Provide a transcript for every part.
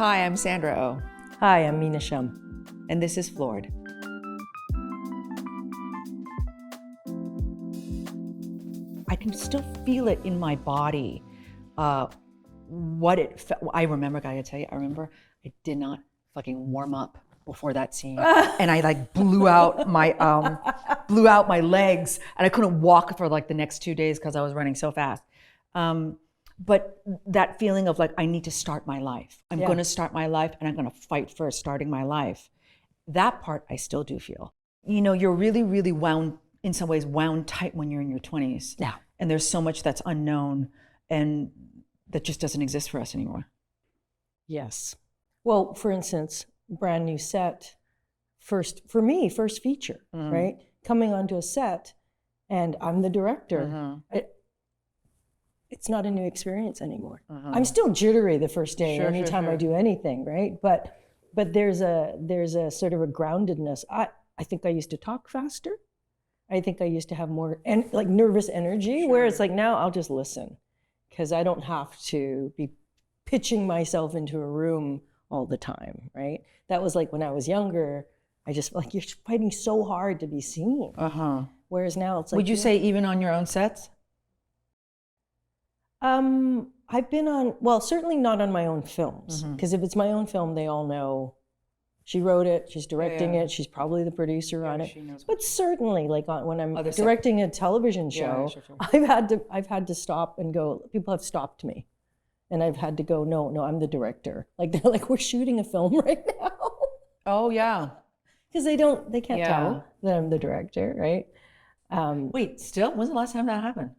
Hi, I'm Sandra Oh, Hi, I'm Mina Shum. and this is Floored. I can still feel it in my body. What it felt. I remember, I gotta tell you, I did not fucking warm up before that scene, and I like blew out my legs, and I couldn't walk for like the next 2 days because I was running so fast. But that feeling of like, I need to start my life. I'm going to start my life, and I'm going to fight for starting my life. That part I still do feel. You know, you're really, really wound, in some ways, wound tight when you're in your 20s. Yeah. And there's so much that's unknown and that just doesn't exist for us anymore. Yes. Well, for instance, brand new set, first feature, right? Coming onto a set, and I'm the director. It's not a new experience anymore. I'm still jittery the first day, anytime I do anything, right? But there's a sort of a groundedness. I think I used to talk faster. I think I used to have more like nervous energy, where it's like now I'll just listen, because I don't have to be pitching myself into a room all the time, right? That was like when I was younger, I just felt like you're fighting so hard to be seen. Whereas now it's like, would you say even on your own sets? I've been on, well, certainly not on my own films, because if it's my own film, they all know she wrote it, she's directing it, she's probably the producer on it. But certainly, like when I'm directing a television show, I've had to stop and go. People have stopped me, and I've had to go. No, I'm the director. Like they're like, we're shooting a film right now. Oh yeah, because they can't tell that I'm the director, right? Wait, still? When's the last time that happened?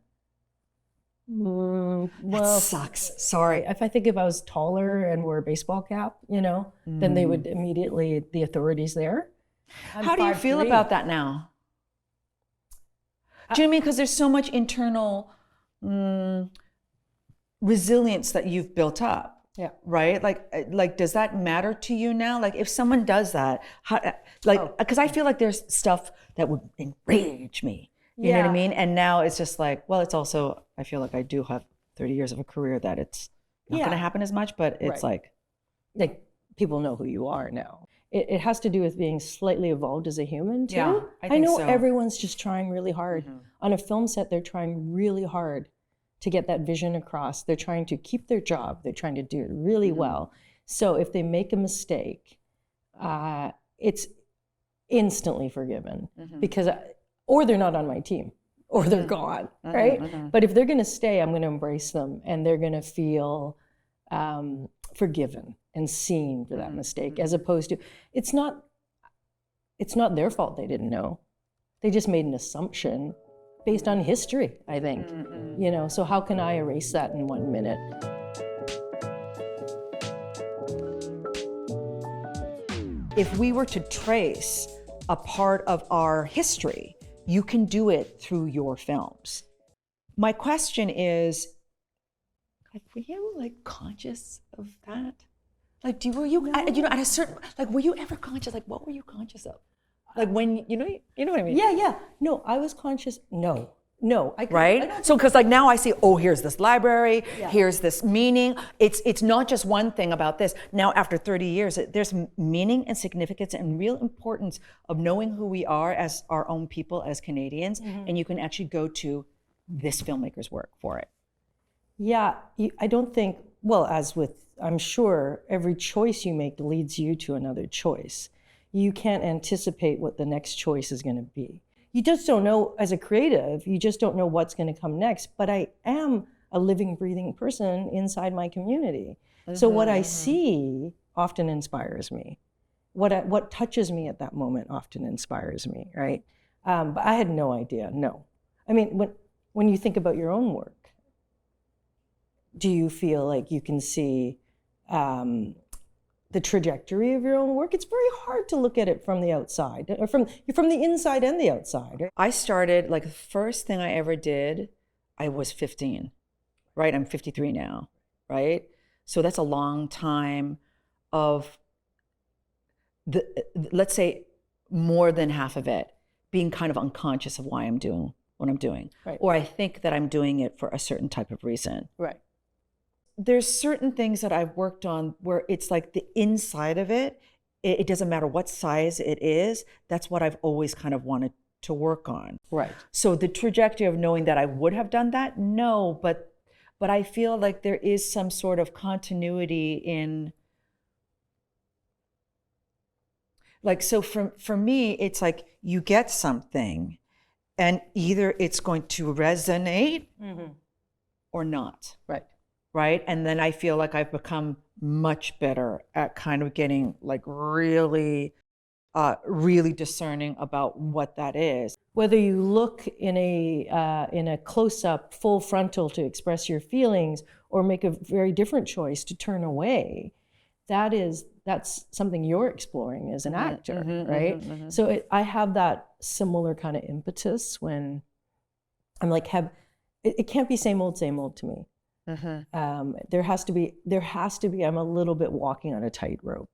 Well, that sucks. Sorry. If I was taller and wore a baseball cap, then they would immediately, the authorities there. How do you feel about that now? Do you know what I mean? Because there's so much internal resilience that you've built up. Yeah. Right? Like, does that matter to you now? Like, if someone does that, because I feel like there's stuff that would enrage me. You know what I mean? And now it's just like, well, it's also, I feel like I do have 30 years of a career that it's not going to happen as much, but it's like people know who you are now. It has to do with being slightly evolved as a human too. Yeah, I know everyone's just trying really hard. On a film set, they're trying really hard to get that vision across. They're trying to keep their job. They're trying to do it really well. So if they make a mistake, it's instantly forgiven because or they're not on my team, or they're gone, right? But if they're going to stay, I'm going to embrace them, and they're going to feel forgiven and seen for that mistake, as opposed to, it's not their fault they didn't know. They just made an assumption based on history, I think. So how can I erase that in 1 minute? If we were to trace a part of our history, you can do it through your films. My question is, like, were you like conscious of that? Like, were you at a certain, like, were you ever conscious? Like, what were you conscious of? Like when you know what I mean? Yeah. No, I was conscious. No. Right? So, because like now I see, oh, here's this library, here's this meaning. It's not just one thing about this. Now, after 30 years, there's meaning and significance and real importance of knowing who we are as our own people, as Canadians, and you can actually go to this filmmaker's work for it. Yeah, I don't think, well, as with, I'm sure, every choice you make leads you to another choice. You can't anticipate what the next choice is going to be. You just don't know, as a creative, you just don't know what's going to come next. But I am a living, breathing person inside my community. So what I see often inspires me. What touches me at that moment often inspires me, right? But I had no idea, no. I mean, when you think about your own work, do you feel like you can see the trajectory of your own work? It's very hard to look at it from the outside, or from the inside and the outside. Right? I started, like, the first thing I ever did, I was 15, right? I'm 53 now, right? So that's a long time of, let's say, more than half of it being kind of unconscious of why I'm doing what I'm doing. Right. Or I think that I'm doing it for a certain type of reason. Right. there's certain things that I've worked on where it's like the inside of it doesn't matter what size it is. That's what I've always kind of wanted to work on. Right. So the trajectory of knowing that I would have done that, no, but I feel like there is some sort of continuity in, like, so for me, it's like you get something and either it's going to resonate or not. Right. Right. And then I feel like I've become much better at kind of getting like really discerning about what that is. Whether you look in a close-up, full frontal to express your feelings, or make a very different choice to turn away, that's something you're exploring as an actor, right? So I have that similar kind of impetus when I'm like, it can't be same old to me. There has to be. I'm a little bit walking on a tightrope.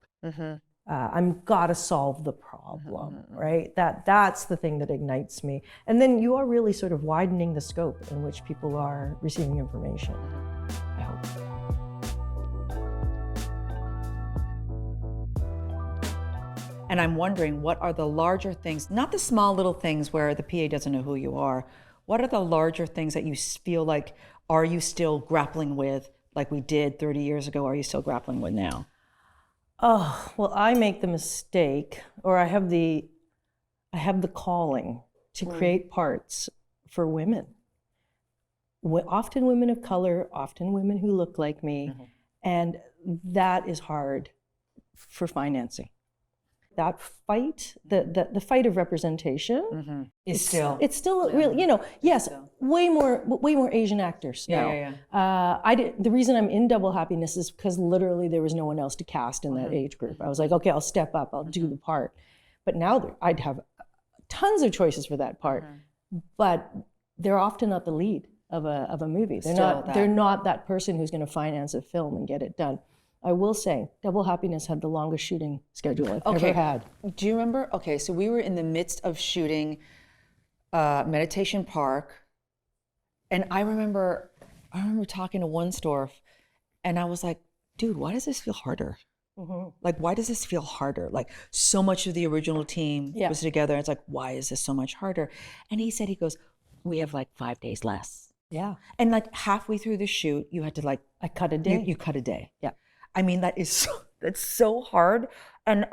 I'm gotta solve the problem, right? That's the thing that ignites me. And then you are really sort of widening the scope in which people are receiving information. I hope. And I'm wondering, what are the larger things, not the small little things where the PA doesn't know who you are, what are the larger things that you feel like, are you still grappling with, like we did 30 years ago, are you still grappling with now? Oh, well, I make the mistake, or I have the calling to create parts for women. Often women of color, often women who look like me, and that is hard for financing. That fight, the fight of representation, It's still really, yes, way more Asian actors now. The reason I'm in Double Happiness is because literally there was no one else to cast in that age group. I was like, okay, I'll step up, I'll do the part. But now I'd have tons of choices for that part, but they're often not the lead of a movie. They're not that person who's going to finance a film and get it done. I will say, Double Happiness had the longest shooting schedule I've ever had. Do you remember? Okay, so we were in the midst of shooting Meditation Park, and I remember talking to Wunstorf, and I was like, dude, why does this feel harder? Like, why does this feel harder? Like, so much of the original team was together, and it's like, why is this so much harder? And he goes, we have like 5 days less. Yeah. And like halfway through the shoot, you had to like, I cut a day. You cut a day. Yeah. I mean, that's so hard, and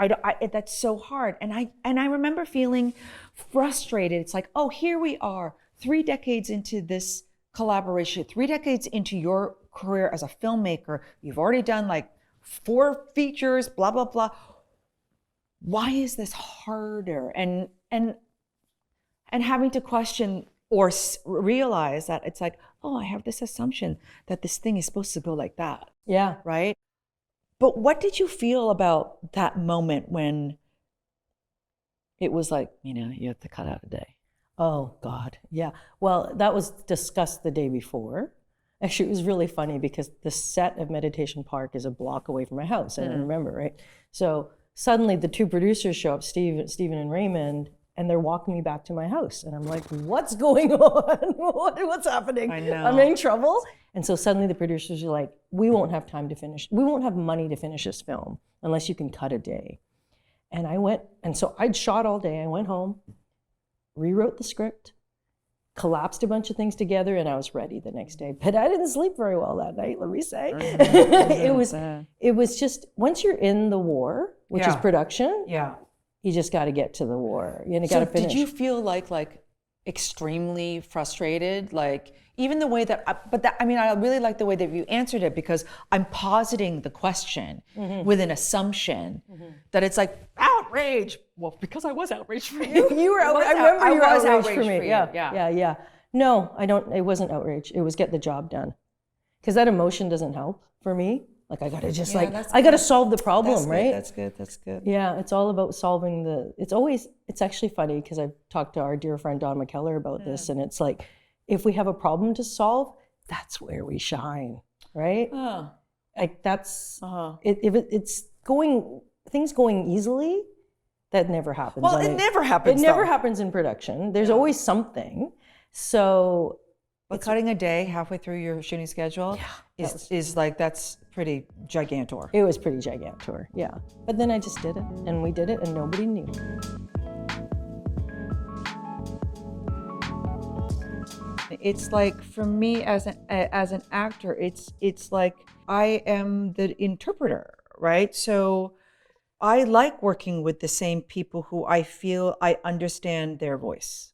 that's so hard. And I remember feeling frustrated. It's like, oh, here we are, 3 decades into this collaboration, 3 decades into your career as a filmmaker. You've already done like 4 features, blah blah blah. Why is this harder? And having to question or realize that it's like, oh, I have this assumption that this thing is supposed to go like that. Yeah. Right. But what did you feel about that moment when it was like, you have to cut out a day? Oh, God. Yeah. Well, that was discussed the day before. Actually, it was really funny because the set of Meditation Park is a block away from my house. I remember, right? So suddenly the 2 producers show up, Stephen and Raymond, and they're walking me back to my house. And I'm like, what's going on? What's happening? I know. I'm in trouble. And so suddenly the producers are like, we won't have time to finish. We won't have money to finish this film unless you can cut a day. And I went, and so I'd shot all day. I went home, rewrote the script, collapsed a bunch of things together, and I was ready the next day. But I didn't sleep very well that night, let me say. It was just, once you're in the war, which is production, you just got to get to the war. You got to finish. Did you feel like extremely frustrated? Like, even the way that, I really like the way that you answered it, because I'm positing the question with an assumption that it's like, outrage. Well, because I was outraged for you. You were outraged. I remember you were outraged for me. For Yeah. No, I don't, it wasn't outrage. It was get the job done. Because that emotion doesn't help for me. Like, I got to just I got to solve the problem, right? That's good. Yeah, it's all about solving it's actually funny because I've talked to our dear friend Don McKellar about this, and it's like, if we have a problem to solve, that's where we shine, right? Like that's, if it's things going easily, that never happens. Well, it never happens. It never happens in production. There's always something. So, but cutting a day halfway through your shooting schedule is like, that's pretty gigantor. It was pretty gigantor, yeah. But then I just did it, and we did it, and nobody knew. It's like, for me as an actor, it's like I am the interpreter, right? So I like working with the same people who I feel I understand their voice.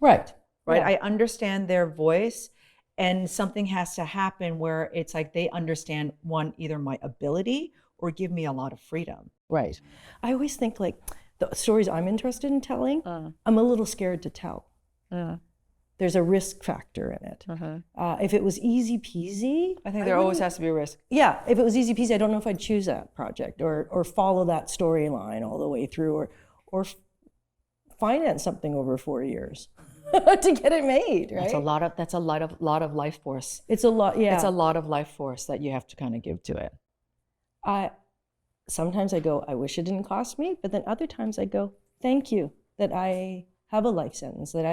Right. Right. Yeah. I understand their voice, and something has to happen where it's like they understand, one, either my ability or give me a lot of freedom. Right. I always think like the stories I'm interested in telling, I'm a little scared to tell. There's a risk factor in it. If it was easy peasy, I think there always has to be a risk. yeah, if it was easy peasy, I don't know if I'd choose that project or follow that storyline all the way through or finance something over 4 years to get it made, right? That's a lot of life force. It's a lot, yeah. It's a lot of life force that you have to kind of give to it. Sometimes I go, I wish it didn't cost me, but then other times I go, thank you that I have a life sentence, that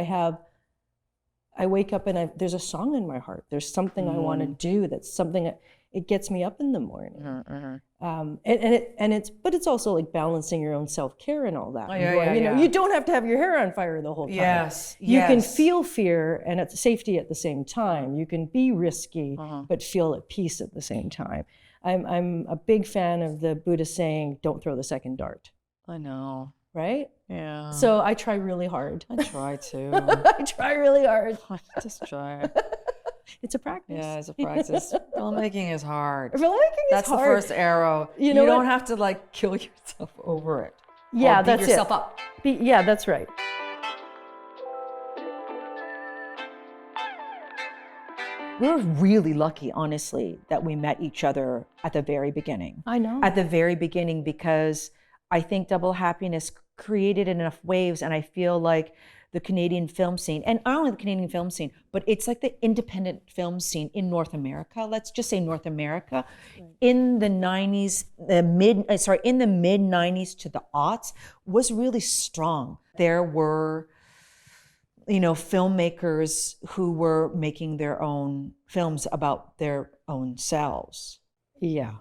I wake up and there's a song in my heart. There's something I want to do. That's something that it gets me up in the morning. But it's also like balancing your own self-care and all that. You know, you don't have to have your hair on fire the whole time. Yes, You can feel fear and at safety at the same time. You can be risky, but feel at peace at the same time. I'm a big fan of the Buddha saying, don't throw the second dart. I know. Right? Yeah. So I try really hard. I try to. I try really hard. Just try. It's a practice. Yeah, it's a practice. Filmmaking is hard. Filmmaking is That's hard. the first arrow. You know don't what? have to like kill yourself over it. Yeah, or beat that's yourself it. up. Yeah, that's right. We're really lucky, honestly, that we met each other at the very beginning. I know. At the very beginning, because I think Double Happiness created enough waves, and I feel like the Canadian film scene, and not only the Canadian film scene, but it's like the independent film scene in North America. Let's just say North America, in the 90s, in the mid 90s to the aughts, was really strong. There were, filmmakers who were making their own films about their own selves. Yeah.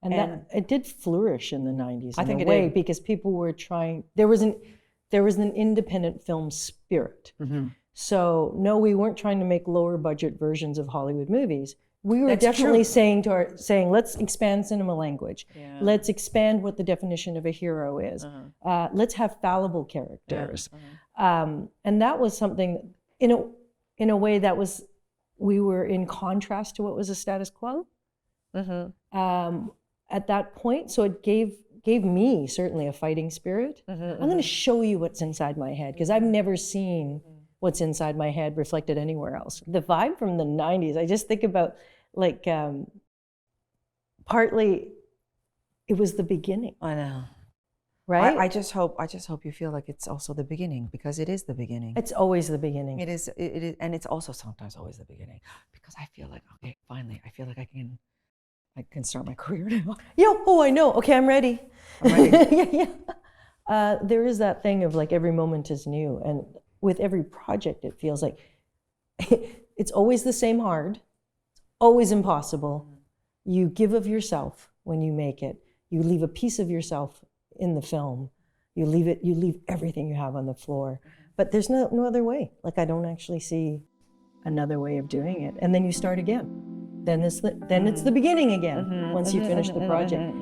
And that, it did flourish in the 90s I think in it a way did. because people were trying, there was an independent film spirit. So no, we weren't trying to make lower budget versions of Hollywood movies. We were That's definitely true. saying, let's expand cinema language. Yeah. Let's expand what the definition of a hero is. Let's have fallible characters. And that was something, in a way that was, we were in contrast to what was the status quo. At that point, so it gave me certainly a fighting spirit. I'm going to show you what's inside my head because I've never seen what's inside my head reflected anywhere else. The vibe from the 90s, I just think about like partly it was the beginning, I know. right? I just hope you feel like it's also the beginning, because it is the beginning. It's always the beginning. It is, and it's also sometimes always the beginning, because I feel like, okay, finally, I feel like I can start my career now. I know. Okay, I'm ready. I'm ready. yeah. There is that thing of like every moment is new, and with every project, it feels like it's always the same hard, always impossible. You give of yourself when you make it. You leave a piece of yourself in the film. You leave everything you have on the floor. But there's no other way. Like I don't actually see another way of doing it. And then you start again. Then it's the beginning again once you finish the project.